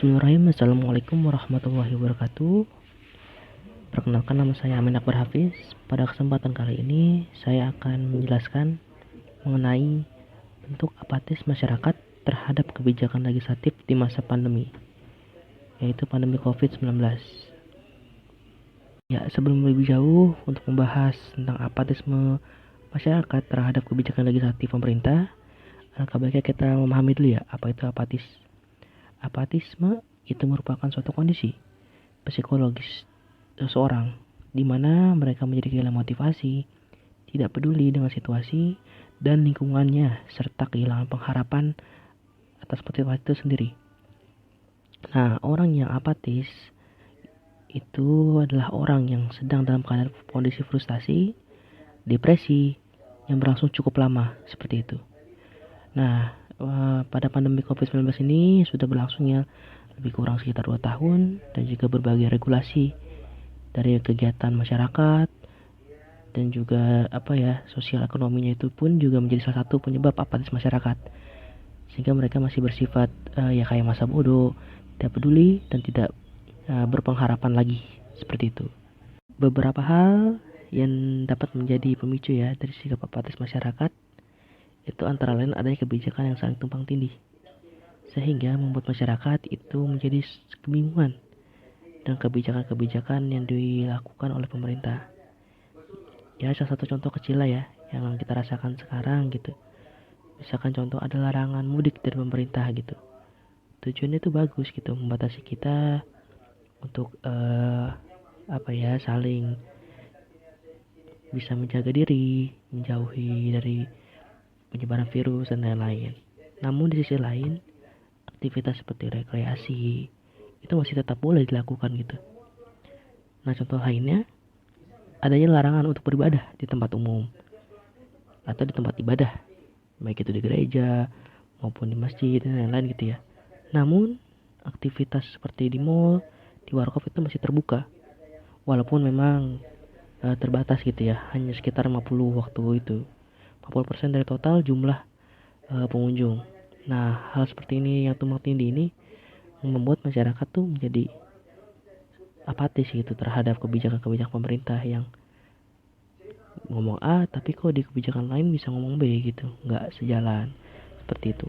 Bismillahirrahmanirrahim. Assalamualaikum warahmatullahi wabarakatuh. Perkenalkan, nama saya Amin Akbar Hafiz. Pada kesempatan kali ini saya akan menjelaskan mengenai bentuk apatis masyarakat terhadap kebijakan legislatif di masa pandemi, yaitu pandemi COVID-19. Ya, sebelum lebih jauh untuk membahas tentang apatisme masyarakat terhadap kebijakan legislatif pemerintah, alangkah baiknya kita memahami dulu ya apa itu apatis. Apatisme itu merupakan suatu kondisi psikologis seseorang di mana mereka menjadi kehilangan motivasi, tidak peduli dengan situasi dan lingkungannya, serta kehilangan pengharapan atas motivasi itu sendiri. Nah, orang yang apatis itu adalah orang yang sedang dalam keadaan kondisi frustasi, depresi yang berlangsung cukup lama, seperti itu. Nah, pada pandemi COVID-19 ini sudah berlangsungnya lebih kurang sekitar 2 tahun, dan juga berbagai regulasi dari kegiatan masyarakat dan juga sosial ekonominya itu pun juga menjadi salah satu penyebab apatis masyarakat, sehingga mereka masih bersifat ya kayak masa bodoh, tidak peduli dan tidak berpengharapan lagi, seperti itu. Beberapa hal yang dapat menjadi pemicu ya dari sikap apatis masyarakat itu antara lain adanya kebijakan yang saling tumpang tindih, sehingga membuat masyarakat itu menjadi kebingungan dan kebijakan-kebijakan yang dilakukan oleh pemerintah. Ya, salah satu contoh kecil lah ya yang kita rasakan sekarang gitu. Misalkan contoh ada larangan mudik dari pemerintah gitu. Tujuannya itu bagus gitu, membatasi kita untuk saling bisa menjaga diri, menjauhi dari penyebaran virus dan lain-lain. Namun di sisi lain, aktivitas seperti rekreasi itu masih tetap boleh dilakukan gitu. Nah, contoh lainnya adanya larangan untuk beribadah di tempat umum atau di tempat ibadah, baik itu di gereja maupun di masjid dan lain-lain gitu ya. Namun aktivitas seperti di mall, di warkop itu masih terbuka, walaupun memang terbatas gitu ya, hanya sekitar 50 waktu itu 50% dari total jumlah pengunjung. Nah, hal seperti ini yang tumpang tindih ini membuat masyarakat tuh menjadi apatis gitu terhadap kebijakan-kebijakan pemerintah yang ngomong A tapi kok di kebijakan lain bisa ngomong B gitu, nggak sejalan, seperti itu.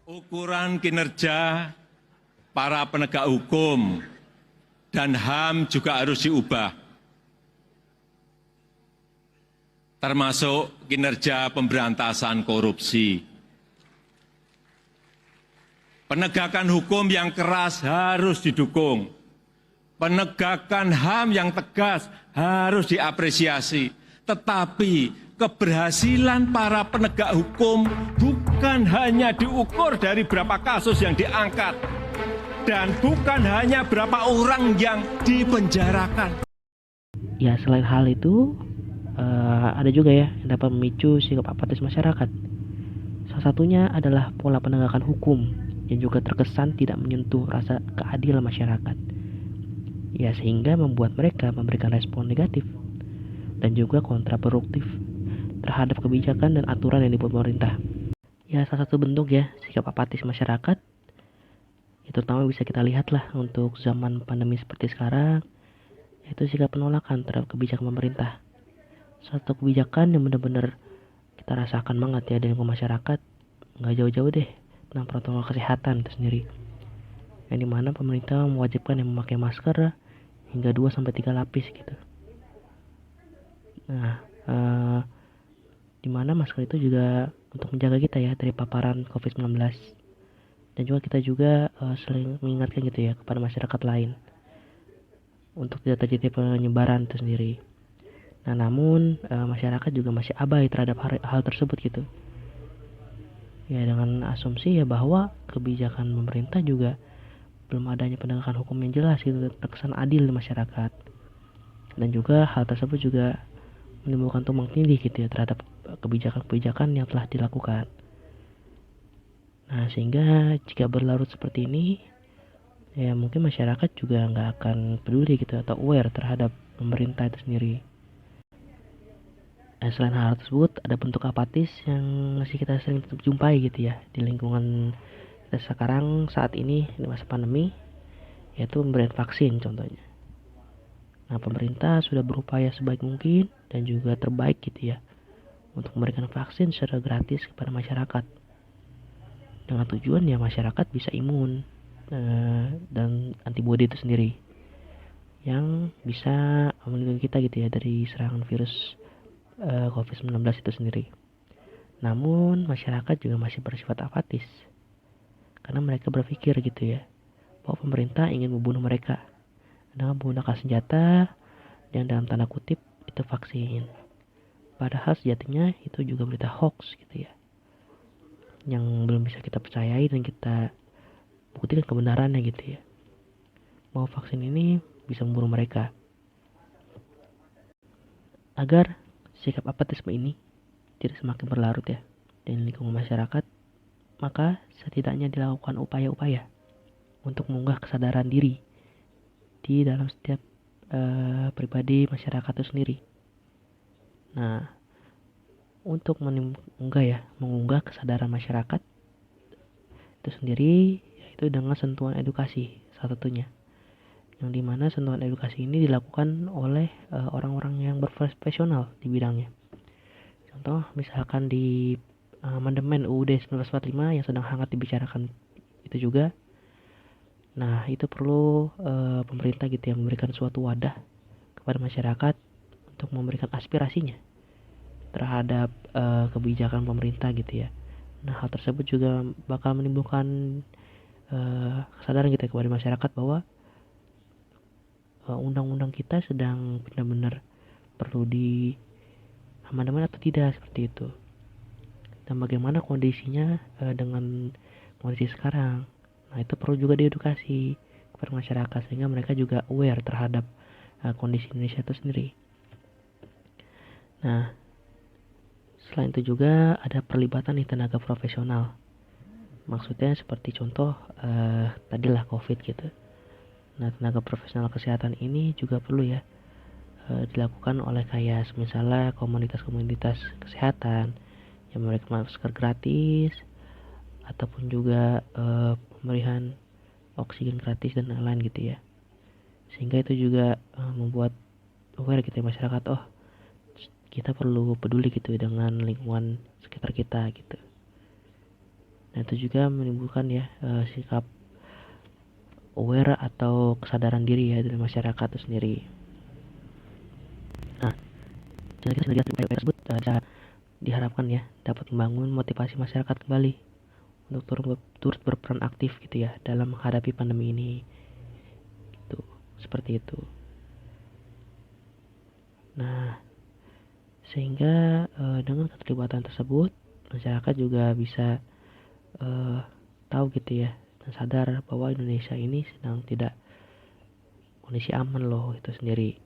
Ukuran kinerja para penegak hukum dan HAM juga harus diubah, termasuk kinerja pemberantasan korupsi. Penegakan hukum yang keras harus didukung. Penegakan HAM yang tegas harus diapresiasi. Tetapi keberhasilan para penegak hukum bukan hanya diukur dari berapa kasus yang diangkat, dan bukan hanya berapa orang yang dipenjarakan. Ya, selain hal itu, ada juga ya yang dapat memicu sikap apatis masyarakat. Salah satunya adalah pola penegakan hukum yang juga terkesan tidak menyentuh rasa keadilan masyarakat. Ya, sehingga membuat mereka memberikan respon negatif dan juga kontraproduktif terhadap kebijakan dan aturan yang dibuat pemerintah. Ya, salah satu bentuk ya sikap apatis masyarakat itu terutama bisa kita lihat lah untuk zaman pandemi seperti sekarang, yaitu sikap penolakan terhadap kebijakan pemerintah. Satu kebijakan yang benar-benar kita rasakan banget ya dari masyarakat, nggak jauh-jauh deh tentang protokol kesehatan itu sendiri, yang dimana pemerintah mewajibkan yang memakai masker hingga 2-3 lapis gitu. Nah, dimana masker itu juga untuk menjaga kita ya dari paparan COVID-19, dan juga kita juga sering mengingatkan gitu ya kepada masyarakat lain untuk tidak terjadi penyebaran itu sendiri. Nah, namun masyarakat juga masih abai terhadap hal tersebut gitu. Ya, dengan asumsi ya bahwa kebijakan pemerintah juga belum adanya penegakan hukum yang jelas gitu, terkesan adil di masyarakat. Dan juga hal tersebut juga menimbulkan tumpang tindih gitu ya terhadap kebijakan-kebijakan yang telah dilakukan. Nah, sehingga jika berlarut seperti ini, ya mungkin masyarakat juga nggak akan peduli gitu atau aware terhadap pemerintah itu sendiri. Nah, selain hal tersebut, ada bentuk apatis yang masih kita sering jumpai gitu ya di lingkungan sekarang saat ini di masa pandemi, yaitu pemberian vaksin contohnya. Nah, pemerintah sudah berupaya sebaik mungkin dan juga terbaik gitu ya untuk memberikan vaksin secara gratis kepada masyarakat. Dengan tujuan ya masyarakat bisa imun dan antibodi itu sendiri yang bisa melindungi kita gitu ya dari serangan virus COVID-19 itu sendiri. Namun masyarakat juga masih bersifat apatis karena mereka berpikir gitu ya bahwa pemerintah ingin membunuh mereka dengan menggunakan senjata yang dalam tanda kutip itu vaksin. Padahal sejatinya itu juga berita hoax gitu ya, yang belum bisa kita percayai dan kita buktikan kebenarannya gitu ya, bahwa vaksin ini bisa membunuh mereka. Agar sikap apatisme ini tidak semakin berlarut ya di lingkungan masyarakat, maka setidaknya dilakukan upaya-upaya untuk mengunggah kesadaran diri di dalam setiap pribadi masyarakat itu sendiri. Nah, untuk mengunggah kesadaran masyarakat itu sendiri, yaitu dengan sentuhan edukasi salah satunya, yang dimana sentuhan edukasi ini dilakukan oleh orang-orang yang berprofesional di bidangnya. Contoh misalkan di amandemen UUD 1945 yang sedang hangat dibicarakan itu juga. Nah, itu perlu pemerintah gitu ya memberikan suatu wadah kepada masyarakat untuk memberikan aspirasinya terhadap kebijakan pemerintah gitu ya. Nah, hal tersebut juga bakal menimbulkan kesadaran kita kepada masyarakat bahwa undang-undang kita sedang benar-benar perlu di amandemen atau tidak, seperti itu. Dan bagaimana kondisinya dengan kondisi sekarang. Nah, itu perlu juga diedukasi kepada masyarakat sehingga mereka juga aware terhadap kondisi Indonesia itu sendiri. Nah, selain itu juga ada perlibatan di tenaga profesional. Maksudnya seperti contoh tadilah COVID gitu. Nah, tenaga profesional kesehatan ini juga perlu ya dilakukan oleh kayak misalnya komunitas-komunitas kesehatan yang memberikan masker gratis ataupun juga pemberian oksigen gratis dan lain-lain gitu ya, sehingga itu juga membuat aware gitu ya masyarakat, oh kita perlu peduli gitu dengan lingkungan sekitar kita gitu. Nah, itu juga menimbulkan ya sikap aware atau kesadaran diri ya dari masyarakat itu sendiri. Nah, sinergi tersebut diharapkan ya dapat membangun motivasi masyarakat kembali untuk turut berperan aktif gitu ya dalam menghadapi pandemi ini. Itu seperti itu. Nah, sehingga dengan keterlibatan tersebut masyarakat juga bisa tahu gitu ya dan sadar bahwa Indonesia ini sedang tidak kondisi aman loh itu sendiri.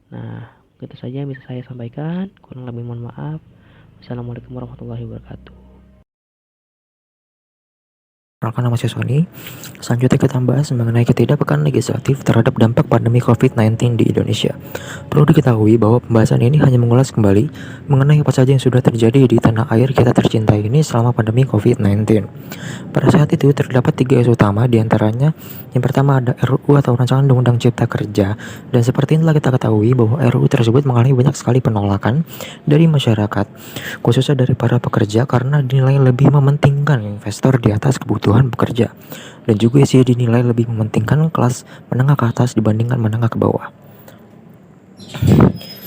Nah, itu saja yang bisa saya sampaikan. Kurang lebih mohon maaf. Assalamualaikum warahmatullahi wabarakatuh. Perkenalkan, nama saya Sony. Selanjutnya kita bahas mengenai ketidakpekaan legislatif terhadap dampak pandemi COVID-19 di Indonesia. Perlu diketahui bahwa pembahasan ini hanya mengulas kembali mengenai apa saja yang sudah terjadi di tanah air kita tercinta ini selama pandemi COVID-19. Pada saat itu terdapat 3 isu utama, diantaranya yang pertama ada RUU atau Rancangan Undang-Undang Cipta Kerja, dan seperti yang telah kita ketahui bahwa RUU tersebut mengalami banyak sekali penolakan dari masyarakat, khususnya dari para pekerja karena dinilai lebih mementingkan investor di atas kebutuhan pekerja, dan juga ia dinilai lebih mementingkan kelas menengah ke atas dibandingkan menengah ke bawah.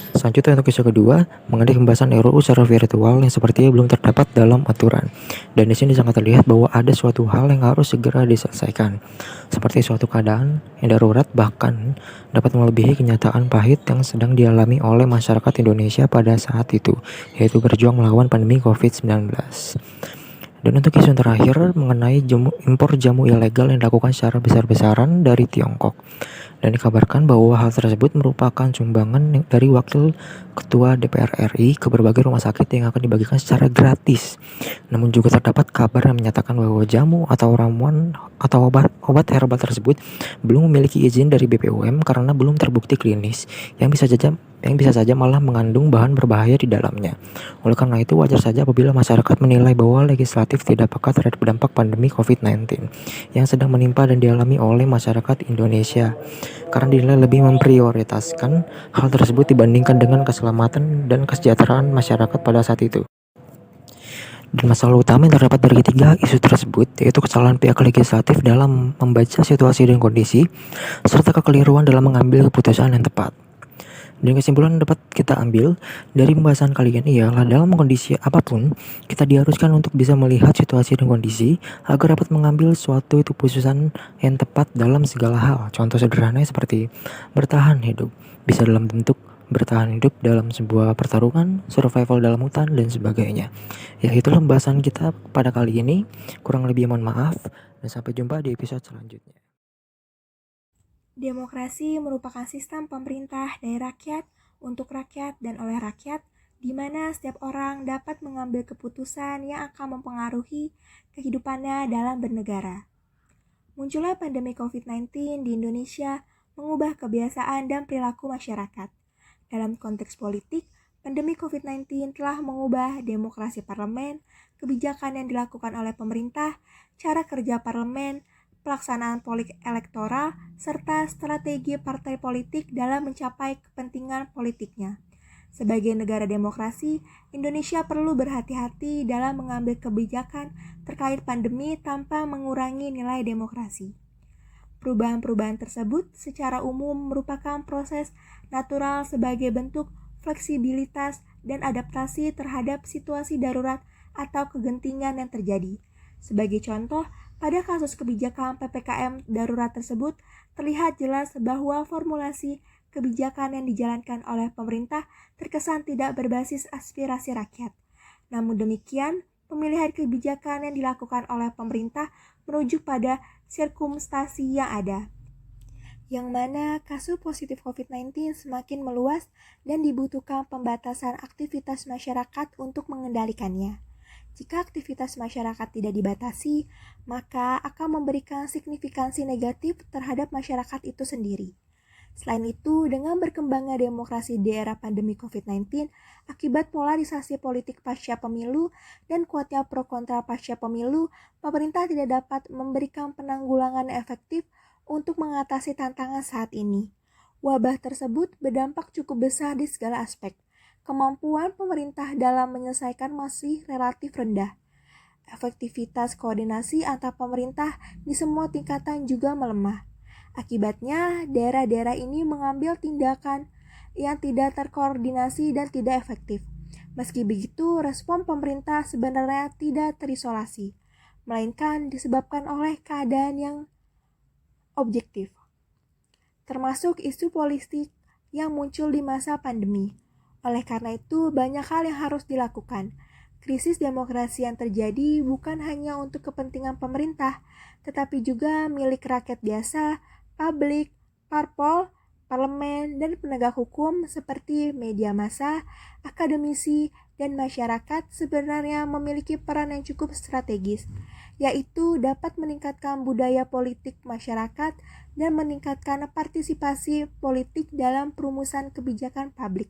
Selanjutnya untuk isu kedua mengenai pembahasan RUU secara virtual yang sepertinya belum terdapat dalam aturan, dan di sini sangat terlihat bahwa ada suatu hal yang harus segera diselesaikan, seperti suatu keadaan yang darurat bahkan dapat melebihi kenyataan pahit yang sedang dialami oleh masyarakat Indonesia pada saat itu, yaitu berjuang melawan pandemi COVID-19. Dan untuk isu yang terakhir mengenai impor jamu ilegal yang dilakukan secara besar-besaran dari Tiongkok, dan dikabarkan bahwa hal tersebut merupakan sumbangan dari Wakil Ketua DPR RI ke berbagai rumah sakit yang akan dibagikan secara gratis. Namun juga terdapat kabar yang menyatakan bahwa jamu atau ramuan atau obat herbal tersebut belum memiliki izin dari BPOM karena belum terbukti klinis, yang bisa saja malah mengandung bahan berbahaya di dalamnya. Oleh karena itu, wajar saja apabila masyarakat menilai bahwa legislatif tidak peka terhadap dampak pandemi COVID-19 yang sedang menimpa dan dialami oleh masyarakat Indonesia, karena dinilai lebih memprioritaskan hal tersebut dibandingkan dengan keselamatan dan kesejahteraan masyarakat pada saat itu. Dan masalah utama yang terdapat dari ketiga isu tersebut yaitu kesalahan pihak legislatif dalam membaca situasi dan kondisi, serta kekeliruan dalam mengambil keputusan yang tepat. Dan kesimpulan yang dapat kita ambil dari pembahasan kali ini ialah dalam kondisi apapun, kita diharuskan untuk bisa melihat situasi dan kondisi agar dapat mengambil suatu keputusan yang tepat dalam segala hal. Contoh sederhananya seperti bertahan hidup, bisa dalam bentuk bertahan hidup dalam sebuah pertarungan, survival dalam hutan, dan sebagainya. Ya, itulah pembahasan kita pada kali ini. Kurang lebih mohon maaf, dan sampai jumpa di episode selanjutnya. Demokrasi merupakan sistem pemerintah dari rakyat, untuk rakyat, dan oleh rakyat, di mana setiap orang dapat mengambil keputusan yang akan mempengaruhi kehidupannya dalam bernegara. Munculnya pandemi COVID-19 di Indonesia mengubah kebiasaan dan perilaku masyarakat. Dalam konteks politik, pandemi COVID-19 telah mengubah demokrasi parlemen, kebijakan yang dilakukan oleh pemerintah, cara kerja parlemen, pelaksanaan politik elektoral, serta strategi partai politik dalam mencapai kepentingan politiknya. Sebagai negara demokrasi, Indonesia perlu berhati-hati dalam mengambil kebijakan terkait pandemi tanpa mengurangi nilai demokrasi. Perubahan-perubahan tersebut secara umum merupakan proses natural sebagai bentuk fleksibilitas dan adaptasi terhadap situasi darurat atau kegentingan yang terjadi. Sebagai contoh, pada kasus kebijakan PPKM darurat tersebut, terlihat jelas bahwa formulasi kebijakan yang dijalankan oleh pemerintah terkesan tidak berbasis aspirasi rakyat. Namun demikian, pemilihan kebijakan yang dilakukan oleh pemerintah merujuk pada sirkumstansi yang ada, yang mana kasus positif COVID-19 semakin meluas dan dibutuhkan pembatasan aktivitas masyarakat untuk mengendalikannya. Jika aktivitas masyarakat tidak dibatasi, maka akan memberikan signifikansi negatif terhadap masyarakat itu sendiri. Selain itu, dengan berkembangnya demokrasi di era pandemi COVID-19, akibat polarisasi politik pasca pemilu dan kuatnya pro kontra pasca pemilu, pemerintah tidak dapat memberikan penanggulangan efektif untuk mengatasi tantangan saat ini. Wabah tersebut berdampak cukup besar di segala aspek. Kemampuan pemerintah dalam menyelesaikan masih relatif rendah. Efektivitas koordinasi antar pemerintah di semua tingkatan juga melemah. Akibatnya, daerah-daerah ini mengambil tindakan yang tidak terkoordinasi dan tidak efektif. Meski begitu, respon pemerintah sebenarnya tidak terisolasi, melainkan disebabkan oleh keadaan yang objektif, termasuk isu politik yang muncul di masa pandemi. Oleh karena itu, banyak hal yang harus dilakukan. Krisis demokrasi yang terjadi bukan hanya untuk kepentingan pemerintah, tetapi juga milik rakyat biasa, publik, parpol, parlemen, dan penegak hukum seperti media massa, akademisi, dan masyarakat sebenarnya memiliki peran yang cukup strategis, yaitu dapat meningkatkan budaya politik masyarakat dan meningkatkan partisipasi politik dalam perumusan kebijakan publik.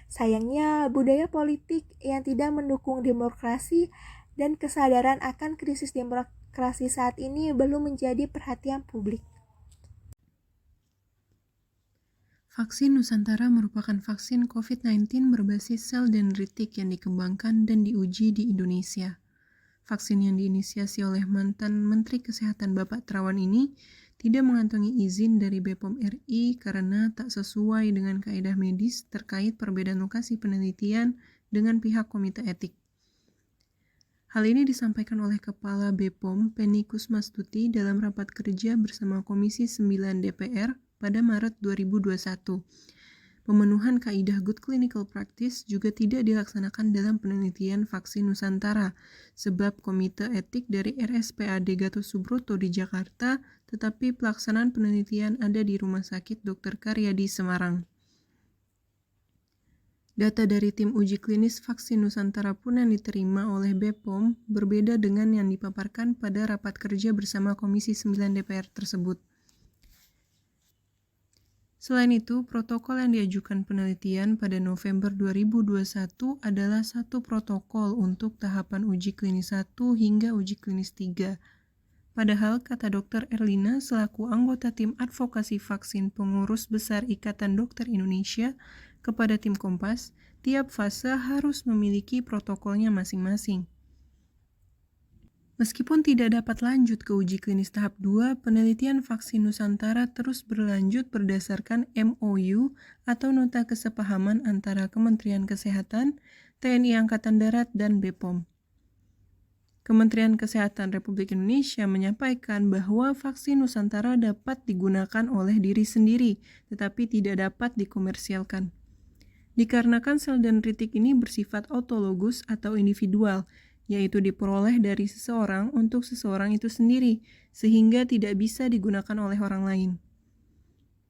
Sayangnya, budaya politik yang tidak mendukung demokrasi dan kesadaran akan krisis demokrasi saat ini belum menjadi perhatian publik. Vaksin Nusantara merupakan vaksin COVID-19 berbasis sel dendritik yang dikembangkan dan diuji di Indonesia. Vaksin yang diinisiasi oleh mantan Menteri Kesehatan Bapak Terawan ini tidak mengantongi izin dari BPOM RI karena tak sesuai dengan kaedah medis terkait perbedaan lokasi penelitian dengan pihak Komite Etik. Hal ini disampaikan oleh Kepala BPOM Penny Kusmastuti dalam rapat kerja bersama Komisi 9 DPR pada Maret 2021. Pemenuhan kaidah Good Clinical Practice juga tidak dilaksanakan dalam penelitian vaksin Nusantara, sebab Komite Etik dari RSPAD Gatot Subroto di Jakarta, tetapi pelaksanaan penelitian ada di Rumah Sakit Dr. Karyadi Semarang. Data dari tim uji klinis vaksin Nusantara pun yang diterima oleh BPOM berbeda dengan yang dipaparkan pada rapat kerja bersama Komisi 9 DPR tersebut. Selain itu, protokol yang diajukan penelitian pada November 2021 adalah satu protokol untuk tahapan uji klinis 1 hingga uji klinis 3. Padahal, kata Dr. Erlina selaku anggota tim advokasi vaksin pengurus besar Ikatan Dokter Indonesia kepada tim Kompas, tiap fase harus memiliki protokolnya masing-masing. Meskipun tidak dapat lanjut ke uji klinis tahap 2, penelitian vaksin Nusantara terus berlanjut berdasarkan MOU atau Nota Kesepahaman antara Kementerian Kesehatan, TNI Angkatan Darat, dan BPOM. Kementerian Kesehatan Republik Indonesia menyampaikan bahwa vaksin Nusantara dapat digunakan oleh diri sendiri, tetapi tidak dapat dikomersialkan. Dikarenakan sel dendritik ini bersifat autologus atau individual, yaitu diperoleh dari seseorang untuk seseorang itu sendiri, sehingga tidak bisa digunakan oleh orang lain.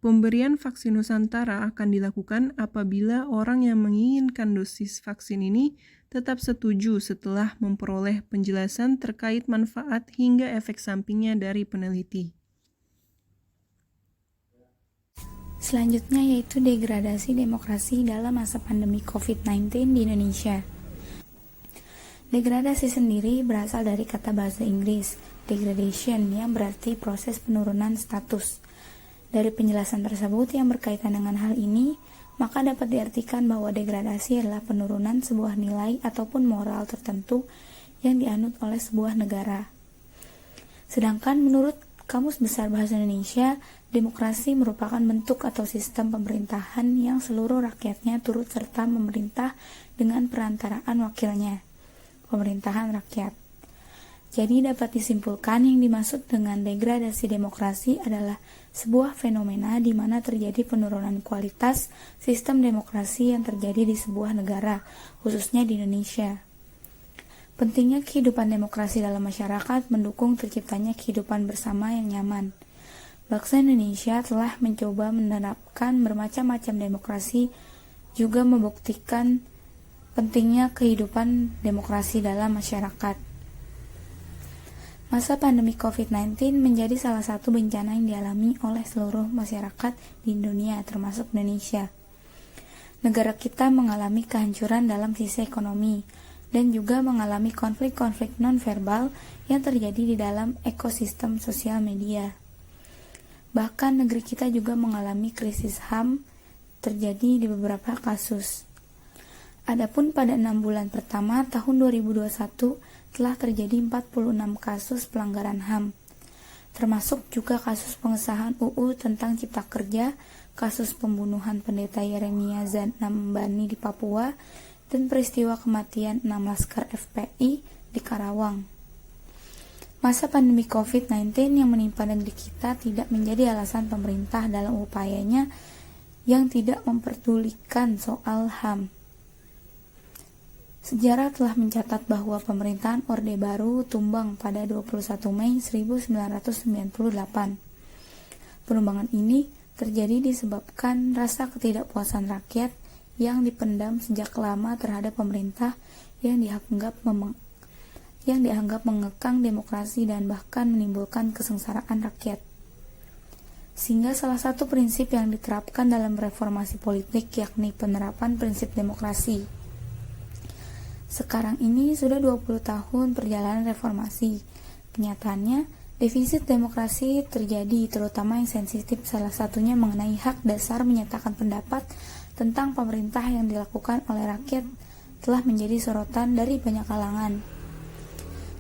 Pemberian vaksin Nusantara akan dilakukan apabila orang yang menginginkan dosis vaksin ini tetap setuju setelah memperoleh penjelasan terkait manfaat hingga efek sampingnya dari peneliti. Selanjutnya yaitu degradasi demokrasi dalam masa pandemi COVID-19 di Indonesia. Degradasi sendiri berasal dari kata bahasa Inggris, degradation, yang berarti proses penurunan status. Dari penjelasan tersebut yang berkaitan dengan hal ini, maka dapat diartikan bahwa degradasi adalah penurunan sebuah nilai ataupun moral tertentu yang dianut oleh sebuah negara. Sedangkan menurut Kamus Besar Bahasa Indonesia, demokrasi merupakan bentuk atau sistem pemerintahan yang seluruh rakyatnya turut serta memerintah dengan perantaraan wakilnya, pemerintahan rakyat. Jadi dapat disimpulkan yang dimaksud dengan degradasi demokrasi adalah sebuah fenomena di mana terjadi penurunan kualitas sistem demokrasi yang terjadi di sebuah negara, khususnya di Indonesia. Pentingnya kehidupan demokrasi dalam masyarakat mendukung terciptanya kehidupan bersama yang nyaman. Bangsa Indonesia telah mencoba menerapkan bermacam-macam demokrasi, juga membuktikan pentingnya kehidupan demokrasi dalam masyarakat. Masa pandemi COVID-19 menjadi salah satu bencana yang dialami oleh seluruh masyarakat di dunia, termasuk Indonesia. Negara kita mengalami kehancuran dalam sisi ekonomi, dan juga mengalami konflik-konflik non-verbal yang terjadi di dalam ekosistem sosial media. Bahkan negeri kita juga mengalami krisis HAM terjadi di beberapa kasus. Adapun pada 6 bulan pertama tahun 2021 telah terjadi 46 kasus pelanggaran HAM, termasuk juga kasus pengesahan UU tentang Cipta Kerja, kasus pembunuhan pendeta Yeremia Zanambani di Papua, dan peristiwa kematian 6 laskar FPI di Karawang. Masa pandemi COVID-19 yang menimpa negeri kita tidak menjadi alasan pemerintah dalam upayanya yang tidak memperdulikan soal HAM. Sejarah telah mencatat bahwa pemerintahan Orde Baru tumbang pada 21 Mei 1998. Penumbangan ini terjadi disebabkan rasa ketidakpuasan rakyat yang dipendam sejak lama terhadap pemerintah yang dianggap mengekang demokrasi dan bahkan menimbulkan kesengsaraan rakyat. Sehingga salah satu prinsip yang diterapkan dalam reformasi politik yakni penerapan prinsip demokrasi. Sekarang ini sudah 20 tahun perjalanan reformasi. Kenyataannya, defisit demokrasi terjadi, terutama yang sensitif, salah satunya mengenai hak dasar menyatakan pendapat tentang pemerintah yang dilakukan oleh rakyat telah menjadi sorotan dari banyak kalangan.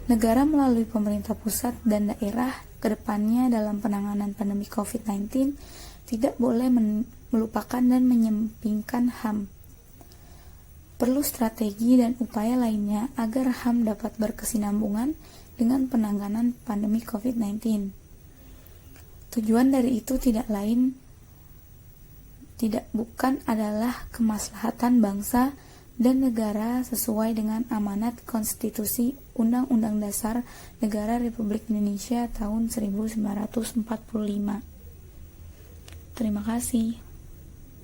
Negara melalui pemerintah pusat dan daerah kedepannya dalam penanganan pandemi COVID-19 tidak boleh melupakan dan menyampingkan HAM. Perlu strategi dan upaya lainnya agar HAM dapat berkesinambungan dengan penanganan pandemi COVID-19. Tujuan dari itu bukan adalah kemaslahatan bangsa dan negara sesuai dengan amanat konstitusi Undang-Undang Dasar Negara Republik Indonesia tahun 1945. Terima kasih.